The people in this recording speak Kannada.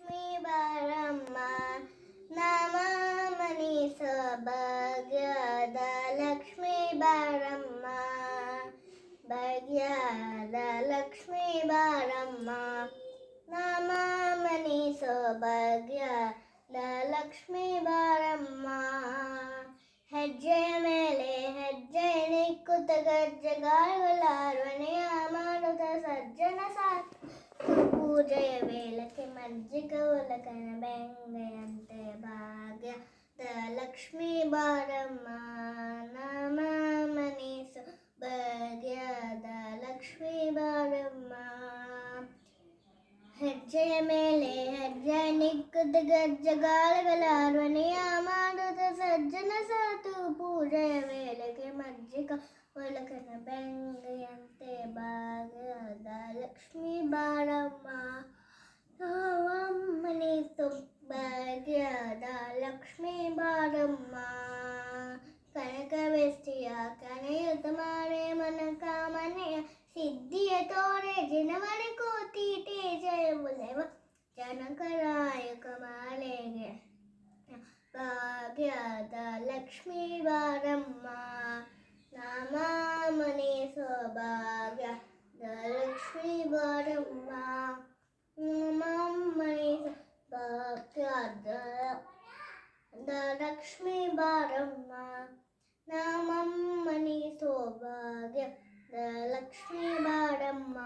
ಲಕ್ಷ್ಮೀ ಬಾರಮ್ಮ ನಮನಿ ಸೌಭಾಗ್ಯದ ಲಕ್ಷ್ಮೀ ಬಾರಮ್ಮ ಭಾಗ್ಯದ ಲಕ್ಷ್ಮೀ ಬಾರಮ್ಮ ನಮನಿ ಸೌಭಾಗ್ಯದ ಲಕ್ಷ್ಮೀ ಬಾರಮ್ಮ ಹೆಜ್ಜೆಯ ಮೇಲೆ ಹೆಜ್ಜೆ ನಿಕ್ಕುತ್ತ ಗಜ್ಜೆಗಾಳುಗಳಾರ್ವಣೆಯ ಮಾಡುತ್ತ ಸಜ್ಜನ ಸಾಕು ಪೂಜೆಯ ವೇಳಕ್ಕೆ ಮಜ್ಜಿಗ ಒಲಕನ ಬೆಂಗೆಯಂತೆ ಭಾಗ್ಯದ ಲಕ್ಷ್ಮೀ ಬಾರಮ್ಮ ನಮ ಮನಿಸು ಭಾಗ್ಯದ ಲಕ್ಷ್ಮೀ ಬಾರಮ್ಮ ಹೆಜ್ಜೆಯ ಮೇಲೆ ಹೆಜ್ಜೆ ನಿಕ್ಕುತ್ತ ಗಜ್ಜೆಗಾಳುಗಳಾರ್ವಣೆಯ ಮಾಡುತ್ತ ಸಜ್ಜನ ಸಾತು ಪೂಜೆಯ ವೇಳೆಗೆ ಮಜ್ಜಿಗ ಒಲಕನ ಬೆಂಗೆಯಂತೆ ಭಾಗ್ಯದ ಲಕ್ಷ್ಮೀ ಬಾರಮ್ಮ ನಮ್ಮನೆ ಸೌಭಾಗ್ಯದ ಲಕ್ಷ್ಮೀ ಬಾರಮ್ಮ ಕನಕ ವೆಸ್ಟಿಯ ಕನೆಯುತ ಮಾಡೆ ಮನಕ ಮನೆಯ ಸಿದ್ಧಿಯ ತೋರೆ ಜನವರ ಕೋತೀಟೆ ಜಯ ಬುಲೆವ ಜನಕರಾಯಕ ಮಾಲೆಗೆ ಭಾಗ್ಯದ ಲಕ್ಷ್ಮೀ ಬಾರಮ್ಮ ನಮ್ಮ ಮನೆ ಸೌಭಾಗ್ಯದ ಲಕ್ಷ್ಮೀ ಬಾರಮ್ಮ ಮನೆ ಭಾಗ್ಯದ ಲಕ್ಷ್ಮೀ ಬಾರಮ್ಮ ನಮ್ಮ ಮನೆ ಸೌಭಾಗ್ಯದ ಲಕ್ಷ್ಮೀ ಬಾರಮ್ಮ